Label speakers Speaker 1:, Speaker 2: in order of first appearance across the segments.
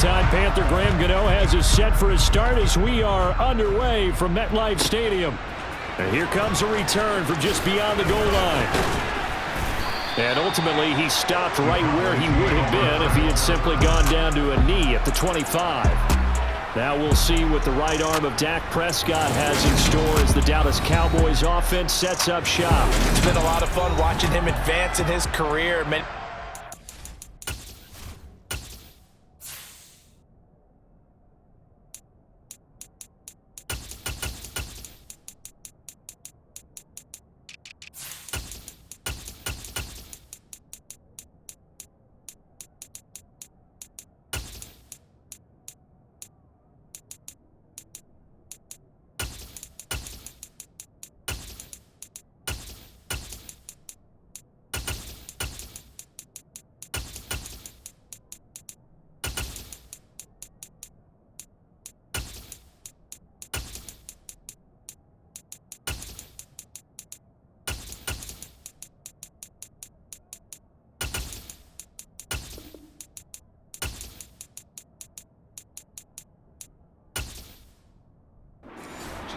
Speaker 1: Big-time Panther Graham Gano has us set for his start as we are underway from MetLife Stadium. And here comes a return from just beyond the goal line. And ultimately, he stopped right where he would have been if he had simply gone down to a knee at the 25. Now we'll see what the right arm of Dak Prescott has in store as the Dallas Cowboys offense sets up shop.
Speaker 2: It's been a lot of fun watching him advance in his career.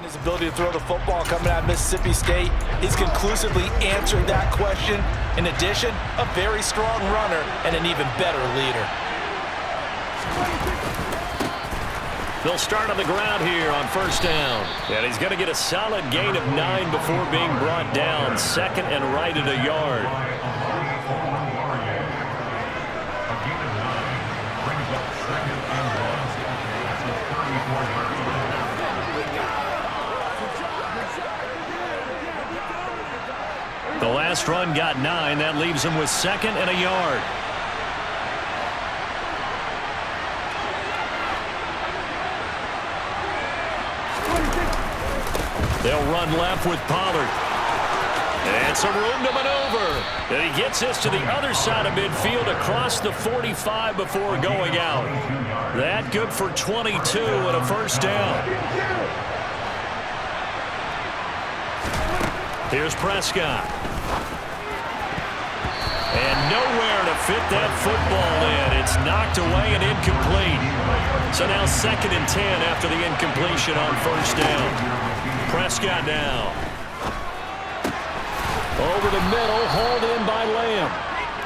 Speaker 2: His ability to throw the football coming out of Mississippi State. He's conclusively answered that question. In addition, a very strong runner and an even better leader.
Speaker 1: They'll start on the ground here on first down. And he's going to get a solid gain of 9 before being brought down. Second and right at a yard. The last run got 9. That leaves him with second and a yard. They'll run left with Pollard. And some room to maneuver. And he gets this to the other side of midfield across the 45 before going out. That good for 22 and a first down. Here's Prescott. And nowhere to fit that football in. It's knocked away and incomplete. So now second and 10 after the incompletion on first down. Prescott now. Over the middle, hauled in by Lamb.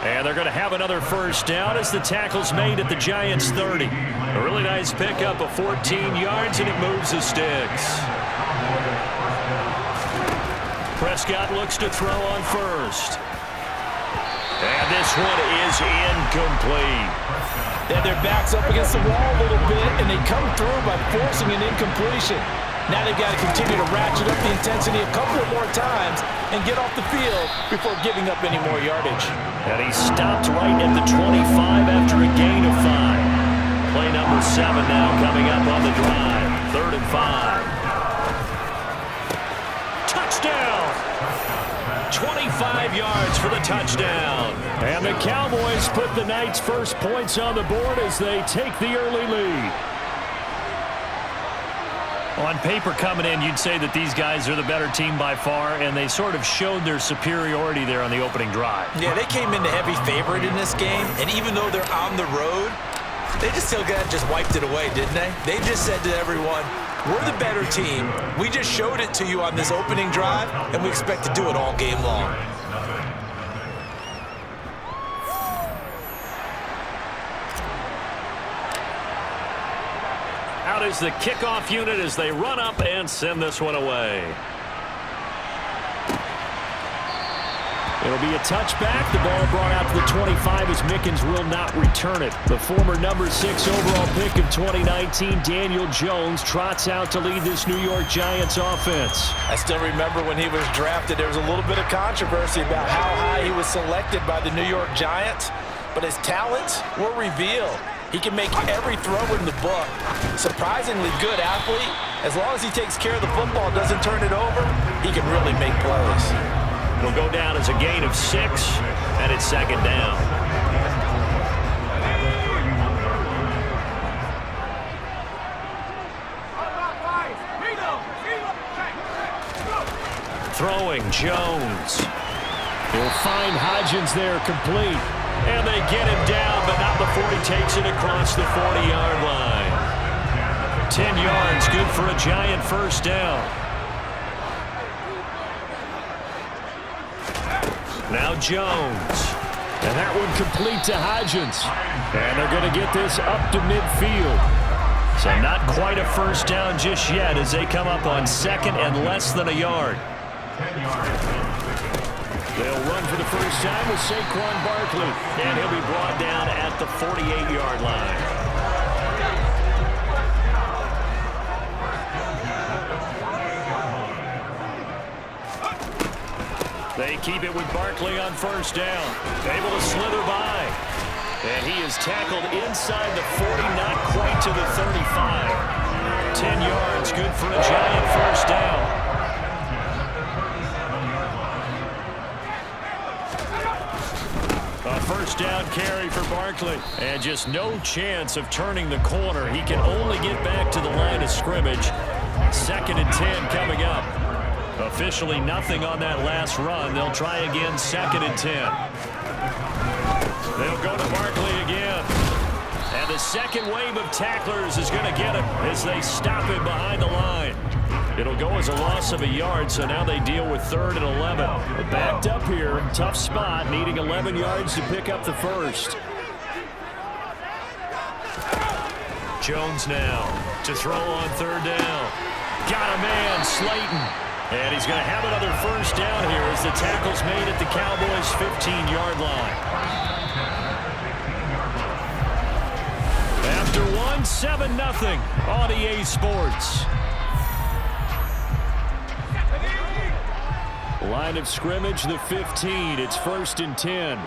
Speaker 1: And they're going to have another first down as the tackle's made at the Giants' 30. A really nice pickup of 14 yards, and it moves the sticks. Prescott looks to throw on first. And this one is incomplete.
Speaker 2: And their back's up against the wall a little bit, and they come through by forcing an incompletion. Now they've got to continue to ratchet up the intensity a couple of more times and get off the field before giving up any more yardage.
Speaker 1: And he stopped right at the 25 after a gain of 5. Play number 7 now coming up on the drive. 3rd and 5. Touchdown! 25 yards for the touchdown. And the Cowboys put the night's first points on the board as they take the early lead. On paper coming in, you'd say that these guys are the better team by far, and they sort of showed their superiority there on the opening drive.
Speaker 2: Yeah, they came in the heavy favorite in this game, and even though they're on the road, they just still just wiped it away, didn't they? They just said to everyone, we're the better team. We just showed it to you on this opening drive, and we expect to do it all game long.
Speaker 1: Out is the kickoff unit as they run up and send this one away. It'll be a touchback. The ball brought out to the 25 as Mickens will not return it. The former number 6 overall pick of 2019, Daniel Jones, trots out to lead this New York Giants offense.
Speaker 2: I still remember when he was drafted, there was a little bit of controversy about how high he was selected by the New York Giants, but his talents were revealed. He can make every throw in the book. Surprisingly good athlete. As long as he takes care of the football, doesn't turn it over, he can really make plays.
Speaker 1: It'll go down as a gain of 6, and it's second down. Throwing Jones. He'll find Hodgins there complete. And they get him down, but not before he takes it across the 40-yard line. 10 yards, good for a Giant first down. Now Jones. And that one complete to Hodgins. And they're going to get this up to midfield. So not quite a first down just yet as they come up on second and less than a yard. They'll run for the first time with Saquon Barkley. And he'll be brought down at the 48-yard line. They keep it with Barkley on first down. Able to slither by. And he is tackled inside the 40, not quite to the 35. 10 yards, good for a Giant first down. A first down carry for Barkley. And just no chance of turning the corner. He can only get back to the line of scrimmage. 2nd and 10 coming up. Officially nothing on that last run. They'll try again, 2nd and 10. They'll go to Barkley again. And the second wave of tacklers is going to get him as they stop him behind the line. It'll go as a loss of a yard, so now they deal with 3rd and 11. Backed up here, tough spot, needing 11 yards to pick up the first. Jones now to throw on 3rd down. Got a man, Slayton. And he's going to have another first down here as the tackle's made at the Cowboys' 15-yard line. After one, 7-0 on EA Sports. Line of scrimmage, the 15. It's 1st and 10.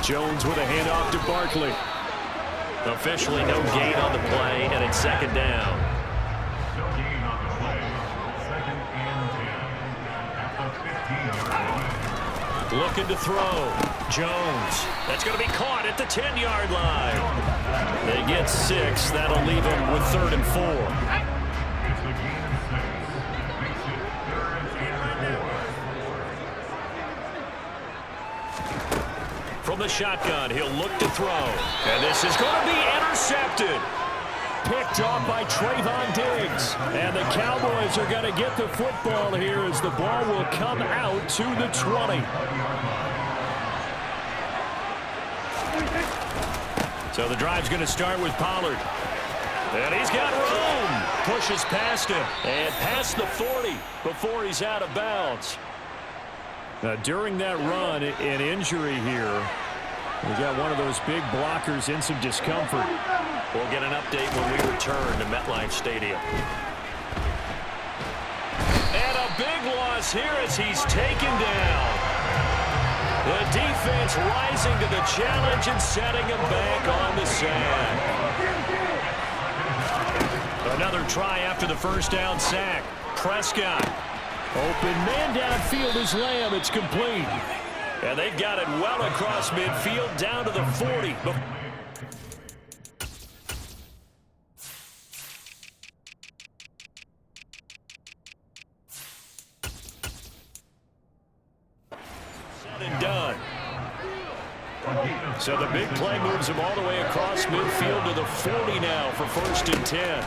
Speaker 1: Jones with a handoff to Barkley. Officially no gain on the play, and it's 2nd down. Looking to throw. Jones. That's going to be caught at the 10-yard line. They get 6. That'll leave them with 3rd and 4. From the shotgun, he'll look to throw. And this is going to be intercepted. Picked off by Trayvon Diggs. And the Cowboys are going to get the football here as the ball will come out to the 20. So the drive's going to start with Pollard. And he's got room. Pushes past him. And past the 40 before he's out of bounds. Now, during that run, an injury here. We got one of those big blockers in some discomfort. We'll get an update when we return to MetLife Stadium. And a big loss here as he's taken down. The defense rising to the challenge and setting him back on the sack. Another try after the first down sack. Prescott. Open man downfield is Lamb. It's complete. And they've got it well across midfield down to the 40. Said and done. So the big play moves him all the way across midfield to the 40 now for 1st and 10.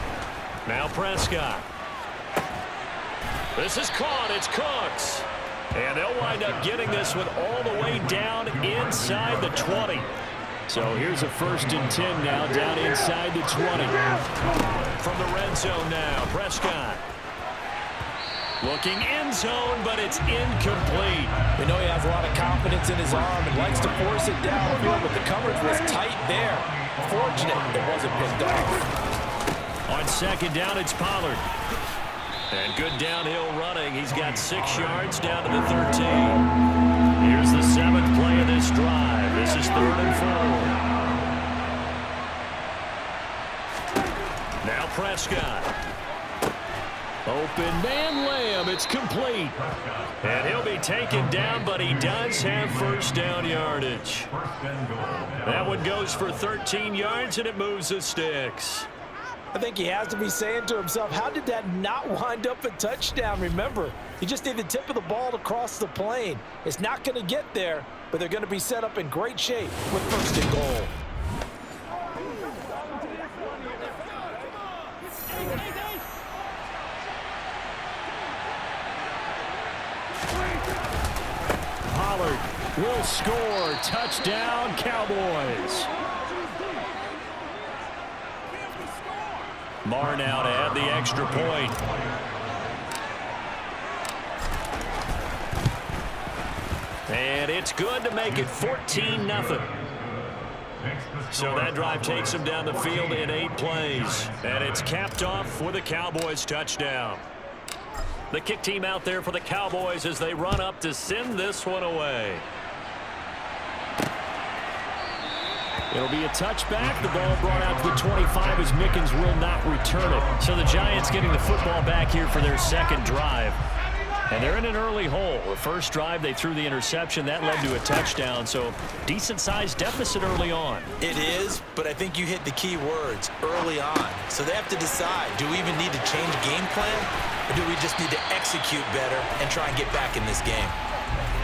Speaker 1: Now Prescott. This is caught. It's Cooks. And they'll wind up getting this one all the way down inside the 20. So here's a 1st and 10 now down inside the 20. From the red zone now, Prescott. Looking end zone, but it's incomplete.
Speaker 2: We know he has a lot of confidence in his arm and likes to force it downfield, but the coverage was tight there. Fortunate it wasn't picked off.
Speaker 1: On 2nd down, it's Pollard. And good downhill running. He's got 6 yards down to the 13. Here's the 7th play of this drive. This is 3rd and 4. Now Prescott. Open man Lamb. It's complete. And he'll be taken down, but he does have first down yardage. That one goes for 13 yards, and it moves the sticks.
Speaker 2: I think he has to be saying to himself, how did that not wind up a touchdown? Remember, you just need the tip of the ball to cross the plane. It's not going to get there, but they're going to be set up in great shape with first and goal.
Speaker 1: Pollard will score. Touchdown, Cowboys. Marr now to add the extra point. And it's good to make it 14-0. So that drive takes them down the field in 8 plays. And it's capped off with a Cowboys touchdown. The kick team out there for the Cowboys as they run up to send this one away. It'll be a touchback. The ball brought out to the 25 as Mickens will not return it. So the Giants getting the football back here for their second drive. And they're in an early hole. The first drive, they threw the interception. That led to a touchdown. So decent-sized deficit early on.
Speaker 2: It is, but I think you hit the key words, early on. So they have to decide, do we even need to change game plan? Or do we just need to execute better and try and get back in this game?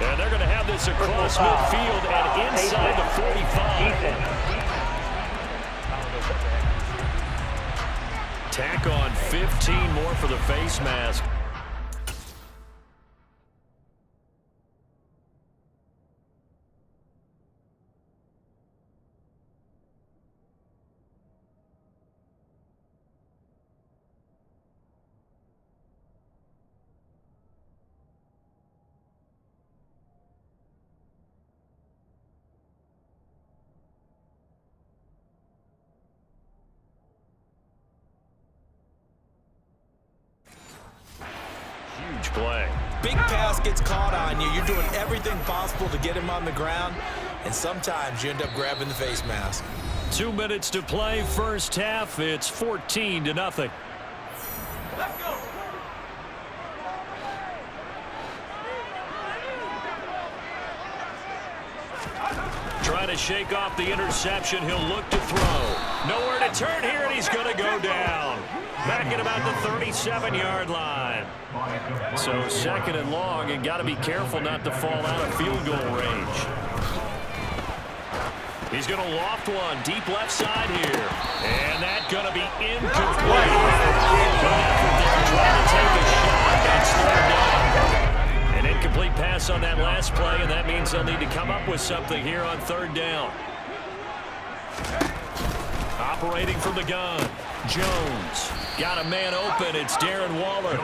Speaker 1: And they're going to have this across midfield and inside the 45. Tack on 15 more for the face mask. Huge play.
Speaker 2: Big pass gets caught on you. You're doing everything possible to get him on the ground, and sometimes you end up grabbing the face mask.
Speaker 1: 2 minutes to play, first half. It's 14-0. Let's go. Trying to shake off the interception. He'll look to throw. Nowhere to turn here, and he's going to go down. Back at about the 37-yard line. So second and long, and got to be careful not to fall out of field goal range. He's going to loft one deep left side here. And that's going to be incomplete. Trying to take a shot. That's third down. An incomplete pass on that last play, and that means they'll need to come up with something here on third down. Operating from the gun, Jones. Got a man open. It's Darren Waller.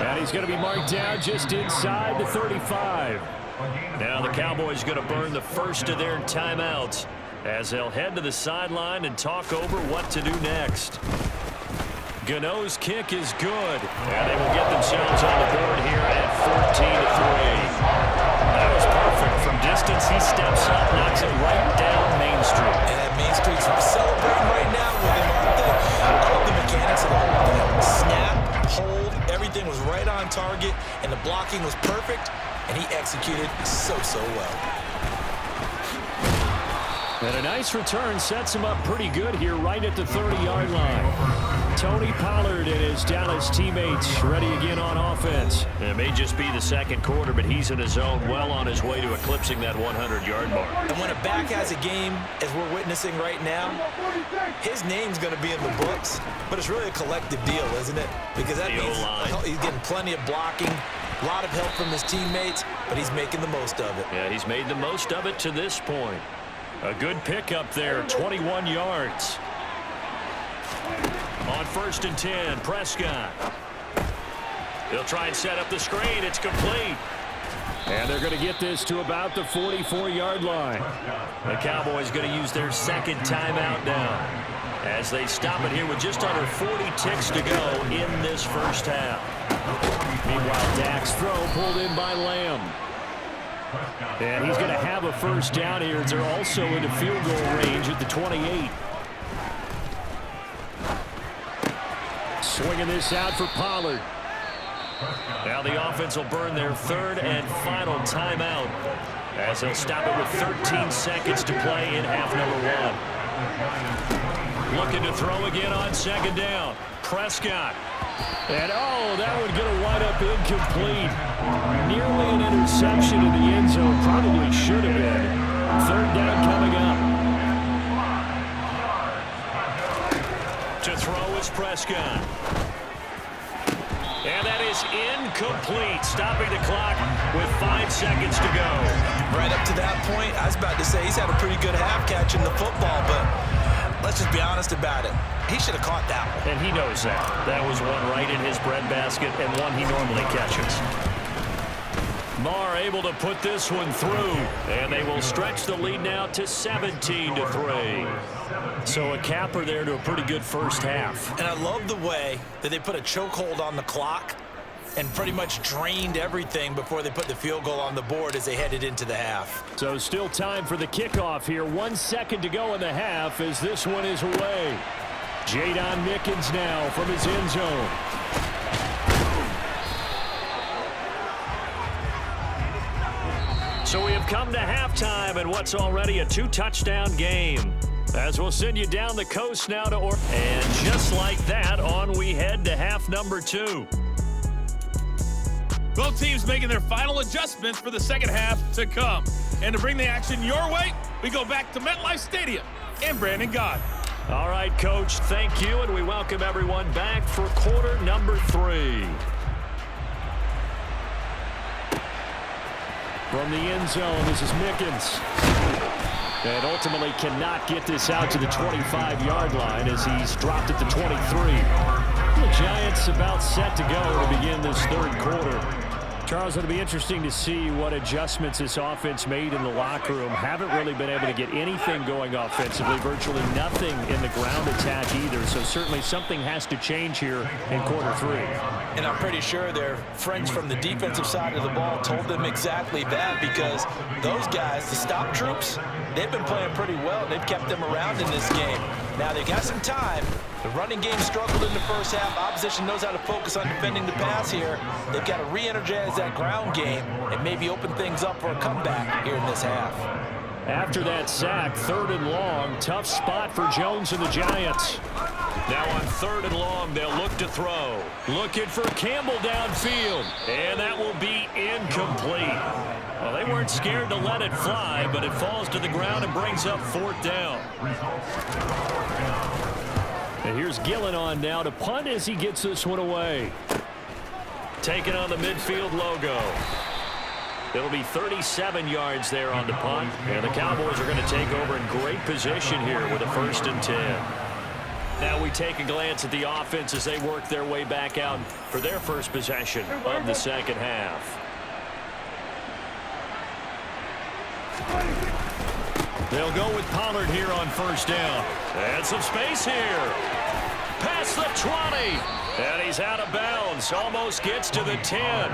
Speaker 1: And he's going to be marked down just inside the 35. Now the Cowboys going to burn the first of their timeouts as they'll head to the sideline and talk over what to do next. Gano's kick is good. And they will get themselves on the board here at 14-3. That was perfect. From distance, he steps up, knocks it right down Main Street.
Speaker 2: And that Main Street's celebrating right now with him. I love the mechanics of the whole thing. Snap, hold, everything was right on target, and the blocking was perfect, and he executed so well.
Speaker 1: And a nice return sets him up pretty good here right at the 30-yard line. Tony Pollard and his Dallas teammates ready again on offense. It may just be the second quarter, but he's in his zone, well on his way to eclipsing that 100-yard mark.
Speaker 2: And when a back has a game, as we're witnessing right now, his name's going to be in the books, but it's really a collective deal, isn't it? Because that means he's getting plenty of blocking, a lot of help from his teammates, but he's making the most of it.
Speaker 1: Yeah, he's made the most of it to this point. A good pickup there, 21 yards. On 1st and 10, Prescott. He'll try and set up the screen. It's complete. And they're going to get this to about the 44-yard line. The Cowboys going to use their second timeout now as they stop it here with just under 40 ticks to go in this first half. Meanwhile, Dak's throw pulled in by Lamb. And he's going to have a first down here as they're also into field goal range at the 28. Swinging this out for Pollard. Now the offense will burn their third and final timeout as they'll stop it with 13 seconds to play in half number 1. Looking to throw again on second down. Prescott. And, oh, that one going to wind up incomplete. Nearly an interception in the end zone. Probably should have been. Prescott. And that is incomplete, stopping the clock with 5 seconds to go.
Speaker 2: Right up to that point, I was about to say he's had a pretty good half catching the football, but let's just be honest about it. He should have caught that one.
Speaker 1: And he knows that. That was one right in his breadbasket and one he normally catches. Marr able to put this one through, and they will stretch the lead now to 17-3. So a capper there to a pretty good first half.
Speaker 2: And I love the way that they put a chokehold on the clock and pretty much drained everything before they put the field goal on the board as they headed into the half.
Speaker 1: So still time for the kickoff here. 1 second to go in the half as this one is away. Jadon Mickens now from his end zone. So we have come to halftime in what's already a 2-touchdown game. As we'll send you down the coast now to and just like that, on we head to half number 2.
Speaker 3: Both teams making their final adjustments for the second half to come. And to bring the action your way, we go back to MetLife Stadium and Brandon Gott.
Speaker 1: All right, Coach, thank you, and we welcome everyone back for quarter number 3. From the end zone, this is Mickens. And ultimately cannot get this out to the 25-yard line as he's dropped at the 23. The Giants about set to go to begin this third quarter. Charles, it'll be interesting to see what adjustments this offense made in the locker room. Haven't really been able to get anything going offensively, virtually nothing in the ground attack either. So certainly something has to change here in quarter 3.
Speaker 2: And I'm pretty sure their friends from the defensive side of the ball told them exactly that, because those guys, the stop troops, they've been playing pretty well. They've kept them around in this game. Now they've got some time. The running game struggled in the first half. Opposition knows how to focus on defending the pass here. They've got to re-energize that ground game and maybe open things up for a comeback here in this half.
Speaker 1: After that sack, 3rd and long, tough spot for Jones and the Giants. Now on 3rd and long, they'll look to throw. Looking for Campbell downfield, and that will be incomplete. Well, they weren't scared to let it fly, but it falls to the ground and brings up 4th down. And here's Gillen on now to punt as he gets this one away. Taking on the midfield logo. It'll be 37 yards there on the punt. And the Cowboys are going to take over in great position here with a 1st and 10. Now we take a glance at the offense as they work their way back out for their first possession of the second half. They'll go with Pollard here on 1st down. And some space here. Past the 20. And he's out of bounds. Almost gets to the 10.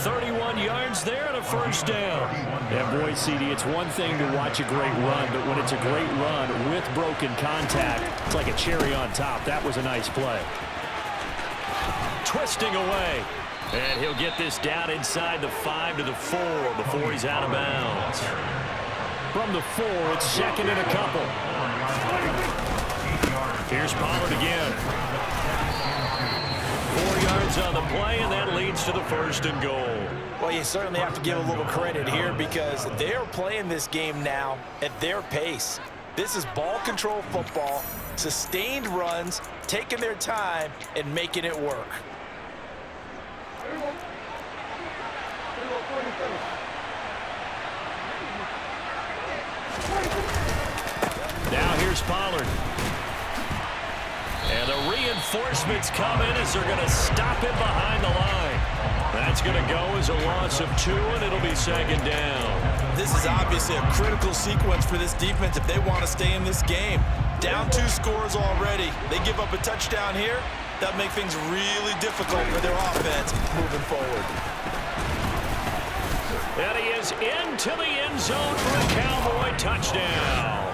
Speaker 1: 31 yards there and a 1st down. And boy, CD, it's one thing to watch a great run, but when it's a great run with broken contact, it's like a cherry on top. That was a nice play. Twisting away. And he'll get this down inside the 5 to the 4 before he's out of bounds. From the 4, it's 2nd and a couple. Here's Pollard again. 4 yards on the play, and that leads to the 1st and goal.
Speaker 2: Well, you certainly have to give a little credit here because they are playing this game now at their pace. This is ball control football, sustained runs, taking their time, and making it work.
Speaker 1: Now here's Pollard. And the reinforcements come in as they're going to stop him behind the line. That's going to go as a loss of 2, and it'll be 2nd down.
Speaker 2: This is obviously a critical sequence for this defense if they want to stay in this game. Down 2 scores already. They give up a touchdown here. That'll make things really difficult for their offense moving forward.
Speaker 1: And he is into the end zone for a Cowboy touchdown.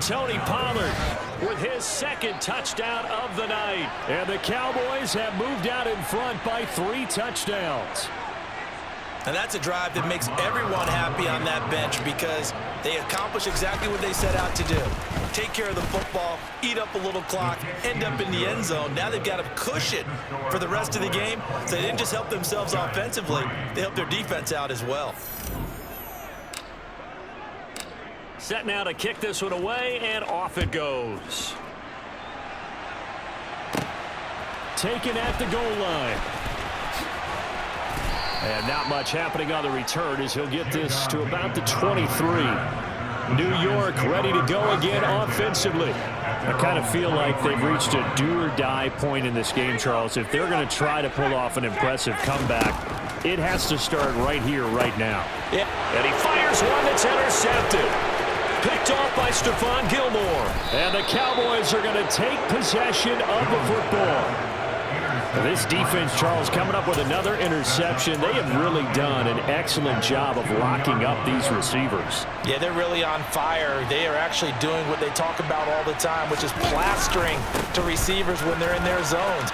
Speaker 1: Tony Pollard with his 2nd touchdown of the night. And the Cowboys have moved out in front by 3 touchdowns.
Speaker 2: And that's a drive that makes everyone happy on that bench because they accomplish exactly what they set out to do. Take care of the football, eat up a little clock, end up in the end zone. Now they've got a cushion for the rest of the game. So they didn't just help themselves offensively, they helped their defense out as well.
Speaker 1: Set now to kick this one away, and off it goes. taken at the goal line. And not much happening on the return as he'll get this to about the 23. New York ready to go again offensively. I kind of feel like they've reached a do-or-die point in this game, Charles. If they're going to try to pull off an impressive comeback, it has to start right here, right now.
Speaker 2: Yeah.
Speaker 1: And he fires one that's intercepted. Picked off by Stephon Gilmore. And the Cowboys are going to take possession of the football. This defense, Charles, coming up with another interception. They have really done an excellent job of locking up these receivers.
Speaker 2: Yeah, they're really on fire. They are actually doing what they talk about all the time, which is plastering to receivers when they're in their zones.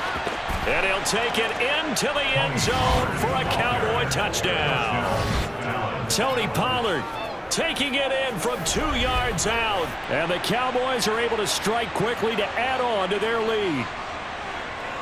Speaker 1: And he'll take it into the end zone for a Cowboy touchdown. Tony Pollard taking it in from 2 yards out. And the Cowboys are able to strike quickly to add on to their lead.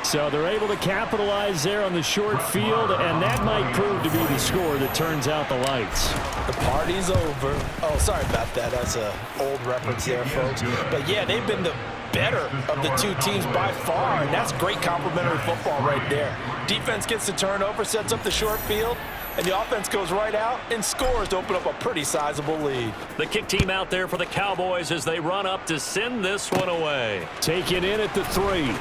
Speaker 1: So they're able to capitalize there on the short field, and that might prove to be the score that turns out the lights.
Speaker 2: The party's over. Oh, sorry about that. That's an old reference there, folks. But, yeah, they've been the better of the two teams by far, and that's great complimentary football right there. Defense gets the turnover, sets up the short field, and the offense goes right out and scores to open up a pretty sizable lead.
Speaker 1: The kick team out there for the Cowboys as they run up to send this one away. Taken in at the 3.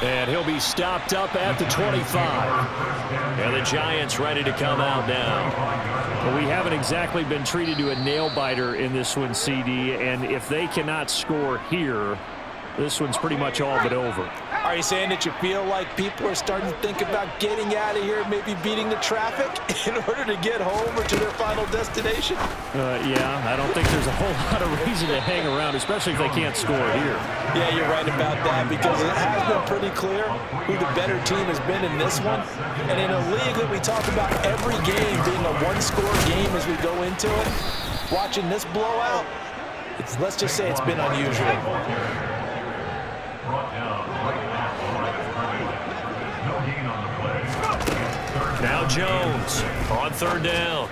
Speaker 1: And he'll be stopped up at the 25. And the Giants ready to come out now. But we haven't exactly been treated to a nail-biter in this one, CD. And if they cannot score here, this one's pretty much all but over.
Speaker 2: Are you saying that you feel like people are starting to think about getting out of here, maybe beating the traffic in order to get home or to their final destination?
Speaker 1: Yeah, I don't think there's a whole lot of reason to hang around, especially if they can't score here.
Speaker 2: Yeah, you're right about that, because it has been pretty clear who the better team has been in this one. And in a league that we talk about every game being a one-score game as we go into it, watching this blowout, let's just say it's been unusual.
Speaker 1: Now Jones on 3rd down.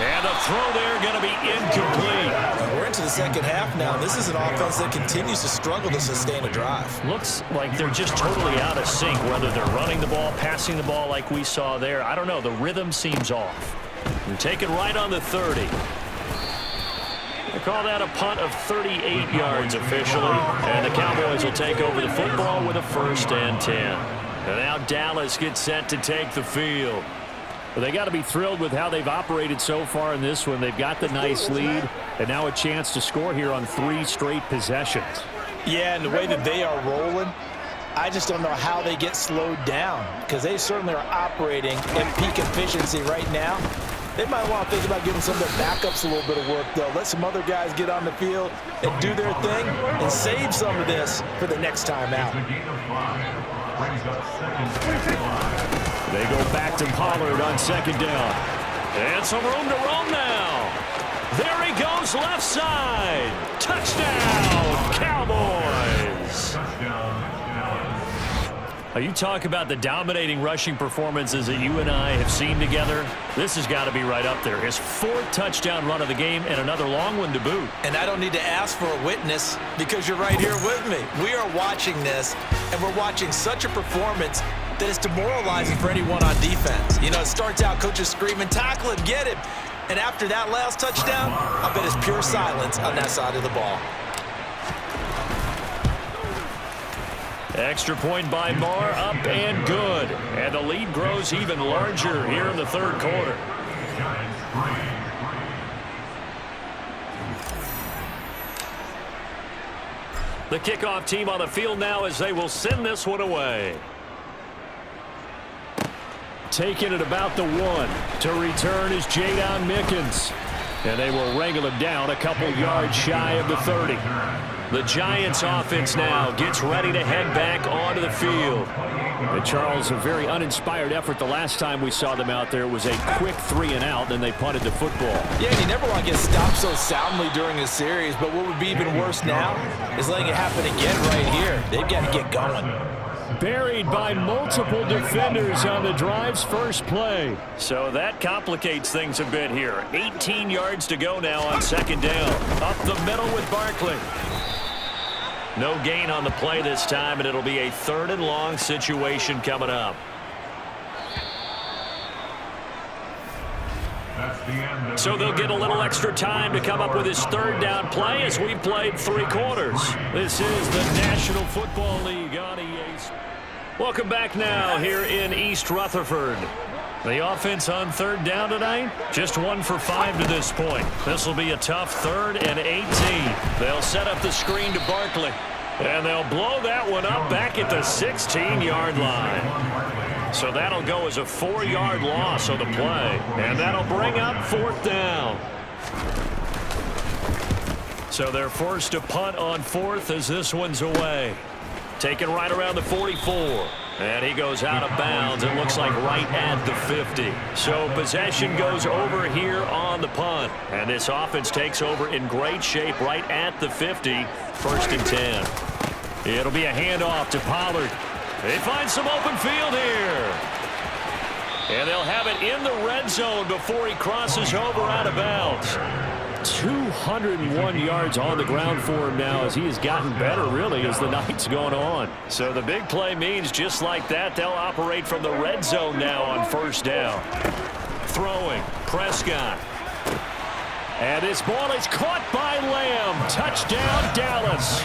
Speaker 1: And the throw there going to be incomplete.
Speaker 2: We're into the second half now. This is an offense that continues to struggle to sustain a drive.
Speaker 1: Looks like they're just totally out of sync, whether they're running the ball, passing the ball like we saw there. I don't know. The rhythm seems off. And taken right on the 30. They call that a punt of 38 yards officially. And the Cowboys will take over the football with a 1st and 10. And now Dallas gets set to take the field. Well, they got to be thrilled with how they've operated so far in this one. They've got the nice lead, and now a chance to score here on 3 straight possessions.
Speaker 2: Yeah, and the way that they are rolling, I just don't know how they get slowed down, because they certainly are operating at peak efficiency right now. They might want to think about giving some of their backups a little bit of work, though. Let some other guys get on the field and do their thing and save some of this for the next time out.
Speaker 1: They go back to Pollard on 2nd down. And some room to roam now. There he goes, left side. Touchdown, Cowboys. Now, you talk about the dominating rushing performances that you and I have seen together. This has got to be right up there. His 4th touchdown run of the game and another long one to boot.
Speaker 2: And I don't need to ask for a witness, because you're right here with me. We are watching this, and we're watching such a performance that is demoralizing for anyone on defense. You know, it starts out coaches screaming, tackle him, get him. And after that last touchdown, I bet it's pure silence on that side of the ball.
Speaker 1: Extra point by Marr, up and good. And the lead grows even larger here in the 3rd quarter. The kickoff team on the field now as they will send this one away. Taking it about the 1. To return is Jadon Mickens. And they will wrangle him down a couple yards shy of the 30. The Giants offense now gets ready to head back onto the field. And Charles, a very uninspired effort the last time we saw them out there. It was a quick 3 and out, then they punted the football.
Speaker 2: Yeah, and you never want to get stopped so soundly during a series, but what would be even worse now is letting it happen again right here. They've got to get going.
Speaker 1: Buried by multiple defenders on the drive's first play. So that complicates things a bit here. 18 yards to go now on 2nd down. Up the middle with Barkley. No gain on the play this time, and it'll be a 3rd and long situation coming up. So they'll get a little extra time to come up with his 3rd down play as we've played 3 quarters. This is the National Football League on EA. Welcome back now here in East Rutherford. The offense on 3rd down tonight, just 1 for 5 to this point. This will be a tough 3rd and 18. They'll set up the screen to Barkley, and they'll blow that one up back at the 16-yard line. So that'll go as a 4-yard loss on the play, and that'll bring up 4th down. So they're forced to punt on 4th as this one's away. Taken right around the 44. And he goes out of bounds. It looks like right at the 50. So possession goes over here on the punt. And this offense takes over in great shape right at the 50. 1st and 10. It'll be a handoff to Pollard. They find some open field here. And they'll have it in the red zone before he crosses over out of bounds. 201 yards on the ground for him now as he has gotten better, really, as the night's going on. So the big play means just like that, they'll operate from the red zone now on 1st down. Throwing, Prescott. And this ball is caught by Lamb. Touchdown, Dallas.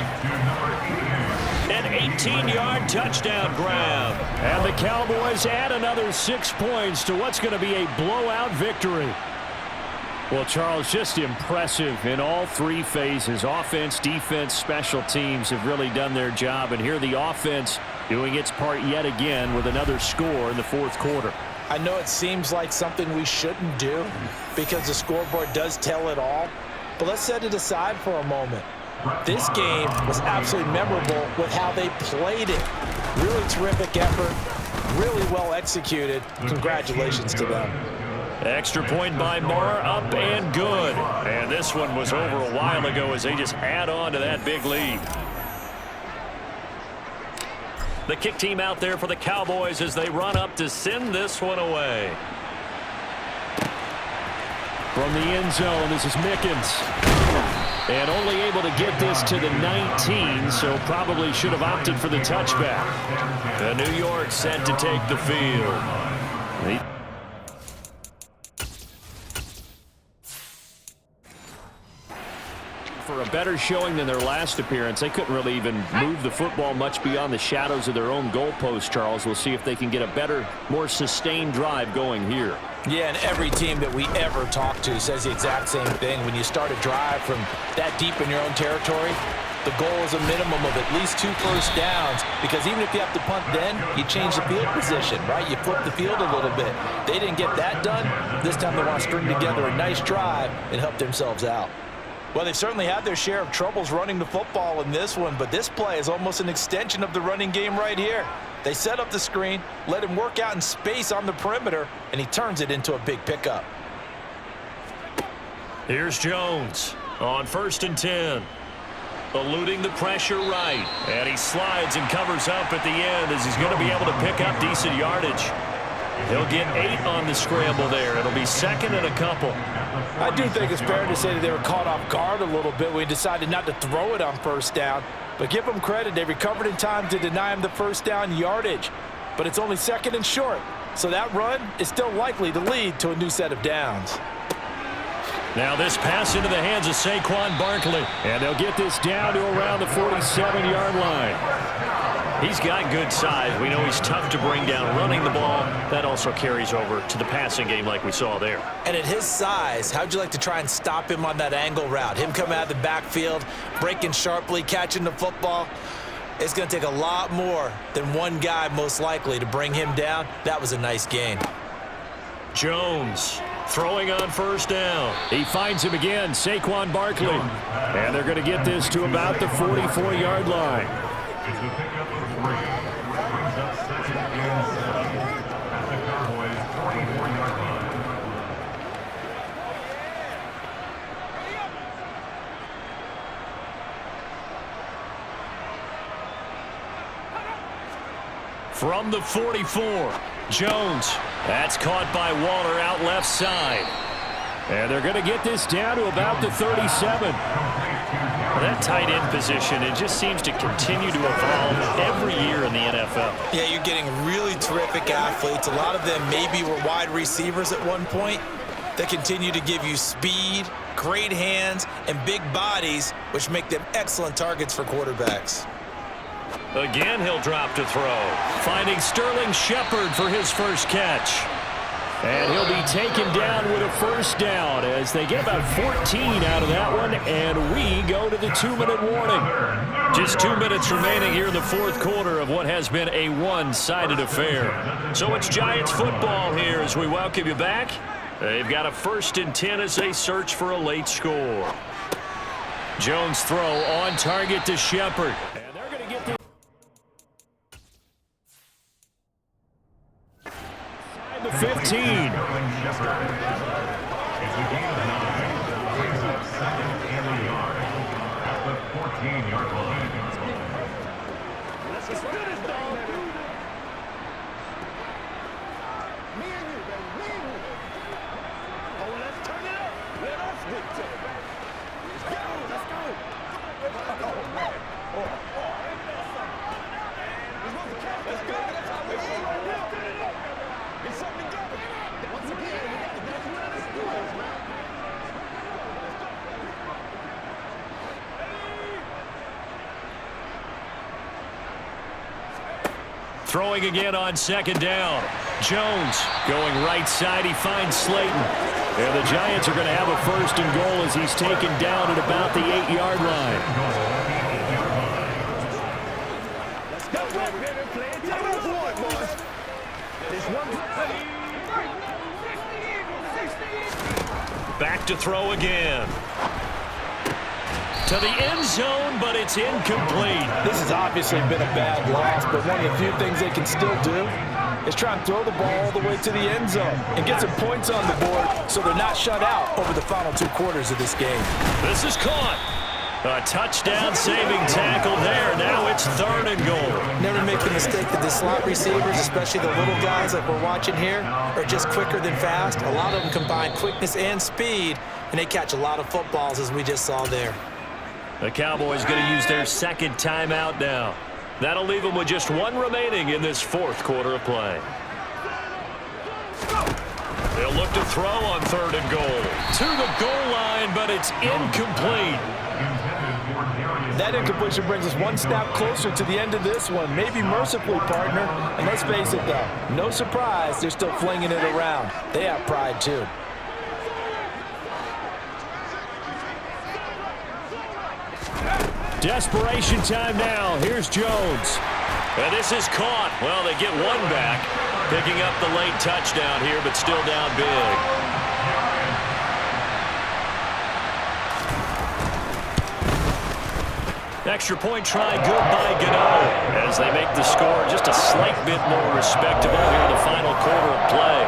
Speaker 1: An 18-yard touchdown grab. And the Cowboys add another 6 points to what's going to be a blowout victory. Well, Charles, just impressive in all 3 phases. Offense, defense, special teams have really done their job. And here the offense doing its part yet again with another score in the 4th quarter.
Speaker 2: I know it seems like something we shouldn't do because the scoreboard does tell it all. But let's set it aside for a moment. This game was absolutely memorable with how they played it. Really terrific effort, really well executed. Congratulations to them.
Speaker 1: Extra point by Moore, up and good. And this one was over a while ago as they just add on to that big lead. The kick team out there for the Cowboys as they run up to send this one away. From the end zone, this is Mickens. And only able to get this to the 19, so probably should have opted for the touchback. The New York set to take the field. For a better showing than their last appearance, they couldn't really even move the football much beyond the shadows of their own goalpost, Charles. We'll see if they can get a better, more sustained drive going here.
Speaker 2: Yeah, and every team that we ever talk to says the exact same thing. When you start a drive from that deep in your own territory, the goal is a minimum of at least 2 first downs, because even if you have to punt then, you change the field position, right? You flip the field a little bit. They didn't get that done. This time they want to string together a nice drive and help themselves out. Well, they've certainly had their share of troubles running the football in this one, but this play is almost an extension of the running game right here. They set up the screen, let him work out in space on the perimeter, and he turns it into a big pickup.
Speaker 1: Here's Jones on 1st and 10. Eluding the pressure right. And he slides and covers up at the end as he's going to be able to pick up decent yardage. He'll get 8 on the scramble there. It'll be 2nd and a couple.
Speaker 2: I do think it's fair to say that they were caught off guard a little bit when he decided not to throw it on 1st down. But give them credit. They recovered in time to deny him the 1st down yardage. But it's only 2nd and short. So that run is still likely to lead to a new set of downs.
Speaker 1: Now this pass into the hands of Saquon Barkley. And they'll get this down to around the 47-yard line. He's got good size. We know he's tough to bring down running the ball. That also carries over to the passing game like we saw there.
Speaker 2: And at his size, how'd you like to try and stop him on that angle route? Him coming out of the backfield, breaking sharply, catching the football. It's going to take a lot more than one guy most likely to bring him down. That was a nice gain.
Speaker 1: Jones throwing on 1st down. He finds him again, Saquon Barkley. And they're going to get this to about the 44-yard line. From the 44, Jones. That's caught by Waller out left side. And they're going to get this down to about the 37. That tight end position, it just seems to continue to evolve every year in the NFL.
Speaker 2: Yeah, you're getting really terrific athletes. A lot of them maybe were wide receivers at one point that continue to give you speed, great hands, and big bodies, which make them excellent targets for quarterbacks.
Speaker 1: Again, he'll drop to throw. Finding Sterling Shepard for his first catch. And he'll be taken down with a first down as they get about 14 out of that one, and we go to the 2-minute warning. Just 2 minutes remaining here in the fourth quarter of what has been a one-sided affair. So it's Giants football here as we welcome you back. They've got a 1st and 10 as they search for a late score. Jones throw on target to Shepard. And they're going to get the 15. Throwing again on 2nd down. Jones going right side. He finds Slayton. And the Giants are going to have a 1st and goal as he's taken down at about the 8-yard line. Back to throw again. To the end zone, but it's incomplete.
Speaker 2: This has obviously been a bad loss, but one of the few things they can still do is try and throw the ball all the way to the end zone and get some points on the board so they're not shut out over the final 2 quarters of this game.
Speaker 1: This is caught. A touchdown-saving tackle there. Now it's 3rd and goal.
Speaker 2: Never make the mistake that the slot receivers, especially the little guys like we're watching here, are just quicker than fast. A lot of them combine quickness and speed, and they catch a lot of footballs, as we just saw there.
Speaker 1: The Cowboys going to use their 2nd timeout now. That'll leave them with just 1 remaining in this 4th quarter of play. They'll look to throw on 3rd and goal. To the goal line, but it's incomplete.
Speaker 2: That incompletion brings us 1 snap closer to the end of this one. Maybe mercifully, partner. And let's face it, though, no surprise, they're still flinging it around. They have pride, too.
Speaker 1: Desperation time now. Here's Jones. And this is caught. Well, they get 1 back. Picking up the late touchdown here, but still down big. Extra point try good by Gano as they make the score just a slight bit more respectable here in the final quarter of play.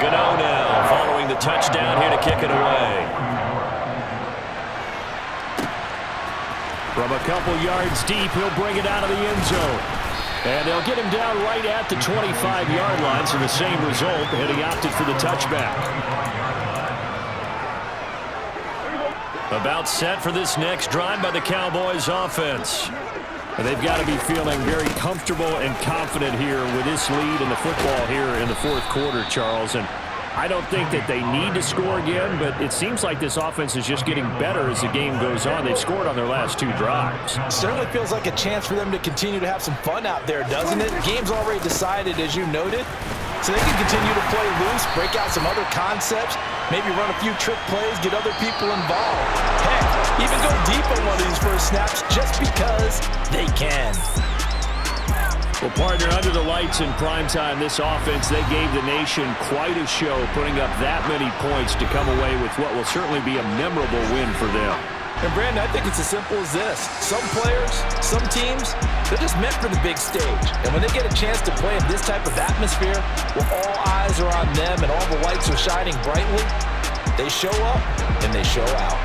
Speaker 1: Gano now following the touchdown here to kick it away. From a couple yards deep, he'll bring it out of the end zone. And they'll get him down right at the 25-yard line, so the same result, and he opted for the touchback. About set for this next drive by the Cowboys offense. And they've got to be feeling very comfortable and confident here with this lead in the football here in the 4th quarter, Charles. And I don't think that they need to score again, but it seems like this offense is just getting better as the game goes on. They've scored on their last 2 drives.
Speaker 2: Certainly feels like a chance for them to continue to have some fun out there, doesn't it? The game's already decided, as you noted, so they can continue to play loose, break out some other concepts, maybe run a few trick plays, get other people involved. Heck, even go deep on one of these first snaps just because they can.
Speaker 1: Well, partner, under the lights in primetime, this offense, they gave the nation quite a show, putting up that many points to come away with what will certainly be a memorable win for them.
Speaker 2: And, Brandon, I think it's as simple as this. Some players, some teams, they're just meant for the big stage. And when they get a chance to play in this type of atmosphere, where all eyes are on them and all the lights are shining brightly, they show up and they show out.